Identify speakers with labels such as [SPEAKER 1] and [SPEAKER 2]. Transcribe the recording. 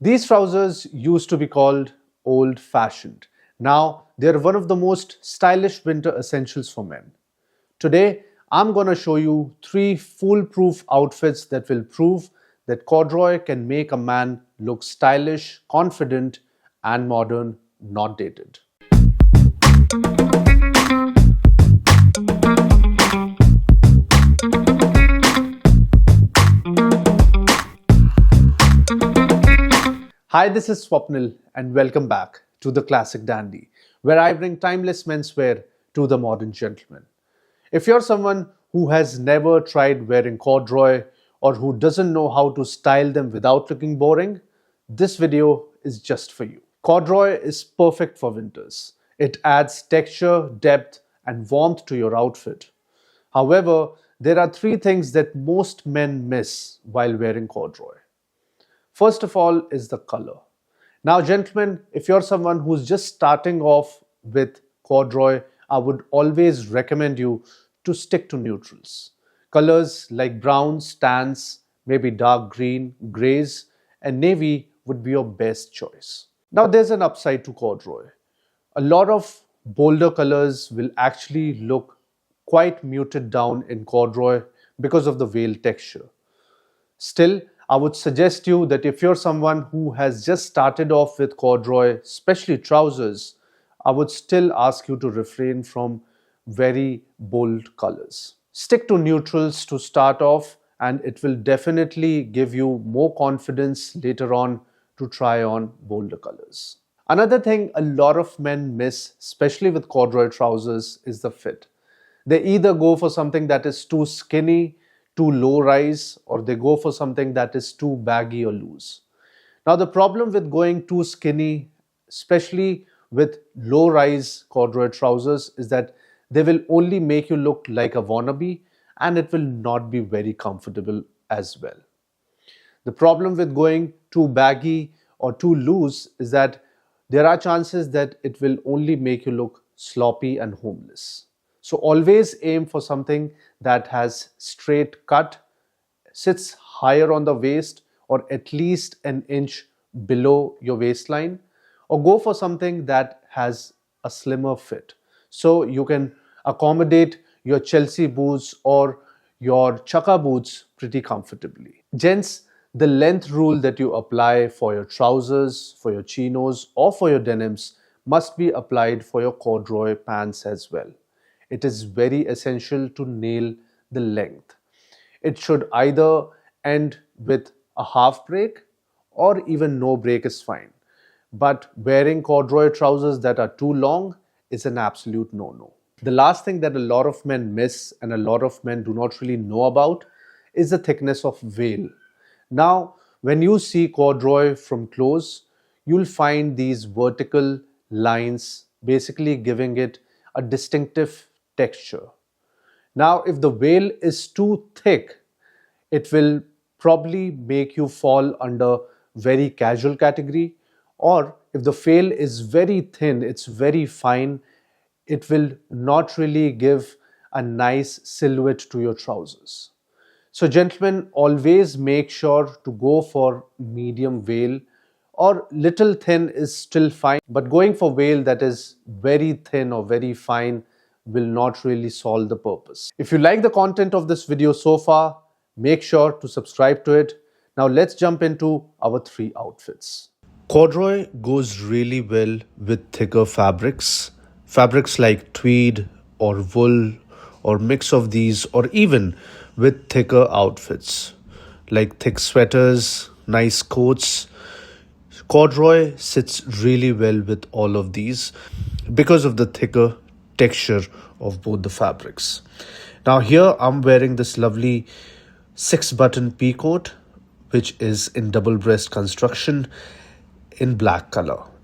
[SPEAKER 1] These trousers used to be called old-fashioned. Now, they're one of the most stylish winter essentials for men. Today, I'm going to show you 3 foolproof outfits that will prove that corduroy can make a man look stylish, confident, and modern, not dated. Hi, this is Swapnil and welcome back to the Classic Dandy, where I bring timeless menswear to the modern gentleman. If you're someone who has never tried wearing corduroy or who doesn't know how to style them without looking boring, this video is just for you. Corduroy is perfect for winters. It adds texture, depth, and warmth to your outfit. However, there are 3 things that most men miss while wearing corduroy. First of all is the color. Now, gentlemen, if you're someone who's just starting off with corduroy, I would always recommend you to stick to neutrals. Colors like browns, tans, maybe dark green, grays, and navy would be your best choice. Now, there's an upside to corduroy. A lot of bolder colors will actually look quite muted down in corduroy because of the veil texture. Still, I would suggest you that if you're someone who has just started off with corduroy, especially trousers, I would still ask you to refrain from very bold colors. Stick to neutrals to start off, and it will definitely give you more confidence later on to try on bolder colors. Another thing a lot of men miss, especially with corduroy trousers, is the fit. They either go for something that is too skinny, too low rise, or they go for something that is too baggy or loose. Now, the problem with going too skinny, especially with low rise corduroy trousers, is that they will only make you look like a wannabe and it will not be very comfortable as well. The problem with going too baggy or too loose is that there are chances that it will only make you look sloppy and homeless. So always aim for something that has straight cut, sits higher on the waist or at least an inch below your waistline, or go for something that has a slimmer fit. So you can accommodate your Chelsea boots or your chukka boots pretty comfortably. Gents, the length rule that you apply for your trousers, for your chinos, or for your denims must be applied for your corduroy pants as well. It is very essential to nail the length. It should either end with a half break or even no break is fine. But wearing corduroy trousers that are too long is an absolute no-no. The last thing that a lot of men miss and a lot of men do not really know about is the thickness of veil. Now, when you see corduroy from close, you'll find these vertical lines basically giving it a distinctive texture. Now, if the veil is too thick, it will probably make you fall under very casual category, or if the veil is very thin, it's very fine, it will not really give a nice silhouette to your trousers. So gentlemen, always make sure to go for medium veil, or little thin is still fine, but going for veil that is very thin or very fine will not really solve the purpose. If you like the content of this video so far, make sure to subscribe to it. Now let's jump into our 3 outfits. Corduroy goes really well with thicker fabrics. Fabrics like tweed or wool or mix of these, or even with thicker outfits like thick sweaters, nice coats. Corduroy sits really well with all of these because of the thicker texture of both the fabrics. Now here I'm wearing this lovely 6-button pea coat, which is in double breast construction in black color.